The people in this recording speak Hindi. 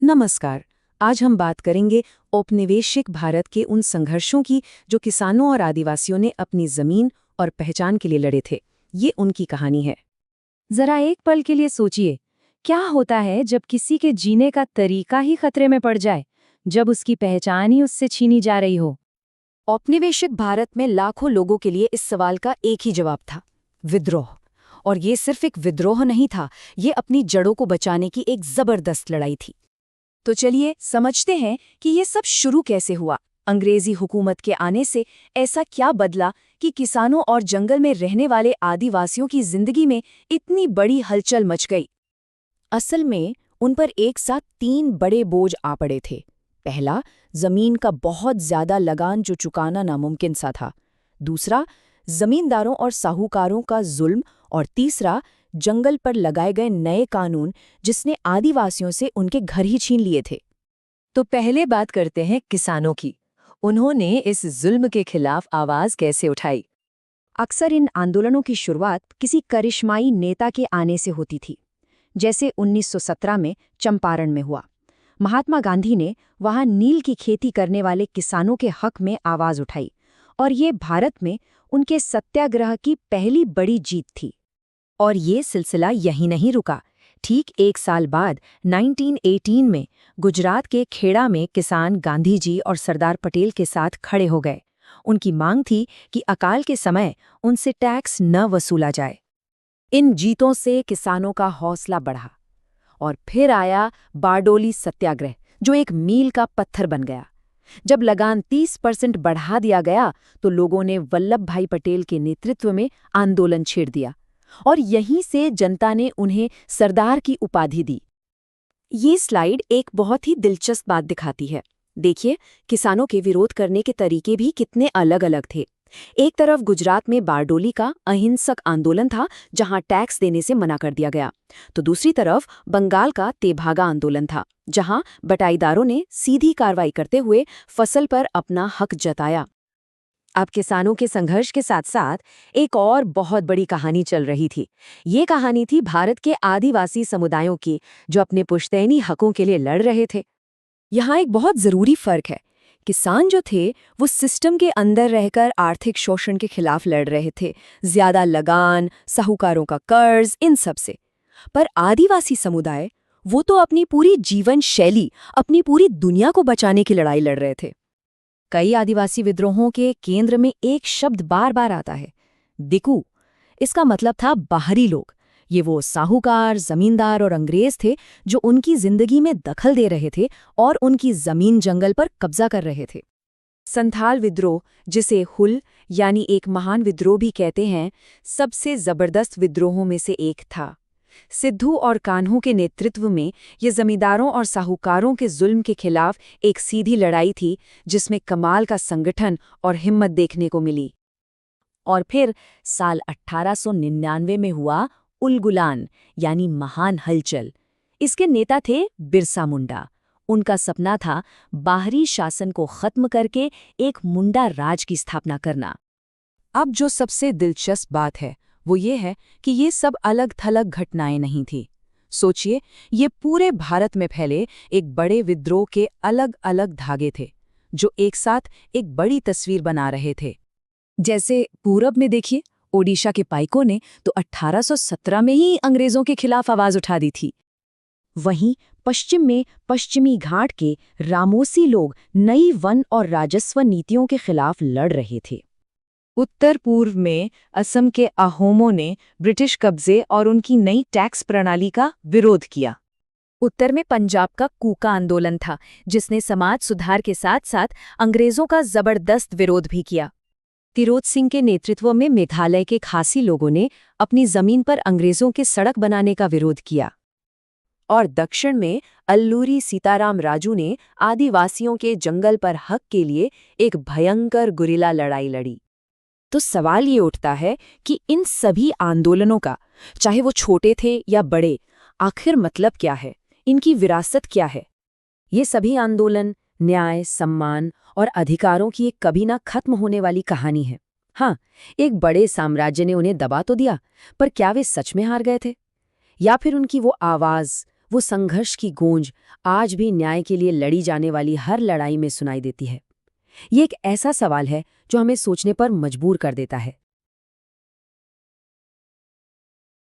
नमस्कार। आज हम बात करेंगे औपनिवेशिक भारत के उन संघर्षों की जो किसानों और आदिवासियों ने अपनी जमीन और पहचान के लिए लड़े थे। ये उनकी कहानी है। जरा एक पल के लिए सोचिए, क्या होता है जब किसी के जीने का तरीका ही खतरे में पड़ जाए, जब उसकी पहचान ही उससे छीनी जा रही हो। औपनिवेशिक भारत में लाखों लोगों के लिए इस सवाल का एक ही जवाब था, विद्रोह। और ये सिर्फ एक विद्रोह नहीं था, ये अपनी जड़ों को बचाने की एक जबरदस्त लड़ाई थी। तो चलिए समझते हैं कि ये सब शुरू कैसे हुआ। अंग्रेजी हुकूमत के आने से ऐसा क्या बदला कि किसानों और जंगल में रहने वाले आदिवासियों की जिंदगी में इतनी बड़ी हलचल मच गई। असल में उन पर एक साथ 3 बड़े बोझ आ पड़े थे। पहला, जमीन का बहुत ज्यादा लगान जो चुकाना नामुमकिन सा था। दूसरा, जमींदारों और साहूकारों का जुल्म। और तीसरा, जंगल पर लगाए गए नए कानून जिसने आदिवासियों से उनके घर ही छीन लिए थे। तो पहले बात करते हैं किसानों की। उन्होंने इस जुल्म के खिलाफ आवाज कैसे उठाई? अक्सर इन आंदोलनों की शुरुआत किसी करिश्माई नेता के आने से होती थी, जैसे 1917 में चंपारण में हुआ। महात्मा गांधी ने वहां नील की खेती करने वाले किसानों के हक में आवाज उठाई, और ये भारत में उनके सत्याग्रह की पहली बड़ी जीत थी। और ये सिलसिला यहीं नहीं रुका। ठीक 1 साल बाद 1918 में गुजरात के खेड़ा में किसान गांधी जी और सरदार पटेल के साथ खड़े हो गए। उनकी मांग थी कि अकाल के समय उनसे टैक्स न वसूला जाए। इन जीतों से किसानों का हौसला बढ़ा। और फिर आया बारडोली सत्याग्रह, जो एक मील का पत्थर बन गया। जब लगान 30% बढ़ा दिया गया तो लोगों ने वल्लभ भाई पटेल के नेतृत्व में आंदोलन छेड़ दिया, और यहीं से जनता ने उन्हें सरदार की उपाधि दी। ये स्लाइड एक बहुत ही दिलचस्प बात दिखाती है। देखिए, किसानों के विरोध करने के तरीके भी कितने अलग-अलग थे। एक तरफ गुजरात में बारडोली का अहिंसक आंदोलन था, जहां टैक्स देने से मना कर दिया गया। तो दूसरी तरफ बंगाल का तेभागा आंदोलन था, जहां बटाईदारों ने सीधी कार्रवाई करते हुए फसल पर अपना हक जताया। अब किसानों के संघर्ष के साथ साथ एक और बहुत बड़ी कहानी चल रही थी। ये कहानी थी भारत के आदिवासी समुदायों की, जो अपने पुश्तैनी हकों के लिए लड़ रहे थे। यहाँ एक बहुत ज़रूरी फ़र्क है। किसान जो थे वो सिस्टम के अंदर रहकर आर्थिक शोषण के खिलाफ लड़ रहे थे, ज़्यादा लगान, साहूकारों का कर्ज, इन सब से। पर आदिवासी समुदाय, वो तो अपनी पूरी जीवन शैली, अपनी पूरी दुनिया को बचाने की लड़ाई लड़ रहे थे। कई आदिवासी विद्रोहों के केंद्र में एक शब्द बार बार आता है, दिकू। इसका मतलब था बाहरी लोग। ये वो साहूकार, जमींदार और अंग्रेज थे जो उनकी जिंदगी में दखल दे रहे थे और उनकी जमीन जंगल पर कब्जा कर रहे थे। संथाल विद्रोह, जिसे हुल यानी एक महान विद्रोह भी कहते हैं, सबसे जबरदस्त विद्रोहों में से एक था। सिद्धू और कान्हू के नेतृत्व में ये जमींदारों और साहूकारों के जुल्म के खिलाफ एक सीधी लड़ाई थी, जिसमें कमाल का संगठन और हिम्मत देखने को मिली। और फिर साल 1899 में हुआ उलगुलान, यानी महान हलचल। इसके नेता थे बिरसा मुंडा। उनका सपना था बाहरी शासन को खत्म करके एक मुंडा राज की स्थापना करना। अब जो सबसे दिलचस्प बात है वो ये है कि ये सब अलग-थलग घटनाएं नहीं थी। सोचिए, ये पूरे भारत में फैले एक बड़े विद्रोह के अलग-अलग धागे थे, जो एक साथ एक बड़ी तस्वीर बना रहे थे। जैसे पूरब में देखिए, ओडिशा के पाइकों ने तो 1817 में ही अंग्रेजों के खिलाफ आवाज उठा दी थी। वहीं पश्चिम में पश्चिमी घाट के रामोसी लोग नई वन और राजस्व नीतियों के खिलाफ लड़ रहे थे। उत्तर पूर्व में असम के अहोमों ने ब्रिटिश कब्जे और उनकी नई टैक्स प्रणाली का विरोध किया। उत्तर में पंजाब का कूका आंदोलन था, जिसने समाज सुधार के साथ साथ अंग्रेजों का जबरदस्त विरोध भी किया। तिरोत सिंह के नेतृत्व में मेघालय के खासी लोगों ने अपनी जमीन पर अंग्रेजों के सड़क बनाने का विरोध किया। और दक्षिण में अल्लूरी सीताराम राजू ने आदिवासियों के जंगल पर हक के लिए एक भयंकर गुरिल्ला लड़ाई लड़ी। तो सवाल ये उठता है कि इन सभी आंदोलनों का, चाहे वो छोटे थे या बड़े, आखिर मतलब क्या है? इनकी विरासत क्या है? ये सभी आंदोलन न्याय, सम्मान और अधिकारों की एक कभी ना खत्म होने वाली कहानी है। हाँ, एक बड़े साम्राज्य ने उन्हें दबा तो दिया, पर क्या वे सच में हार गए थे? या फिर उनकी वो आवाज, वो संघर्ष की गूंज आज भी न्याय के लिए लड़ी जाने वाली हर लड़ाई में सुनाई देती है। ये एक ऐसा सवाल है जो हमें सोचने पर मजबूर कर देता है।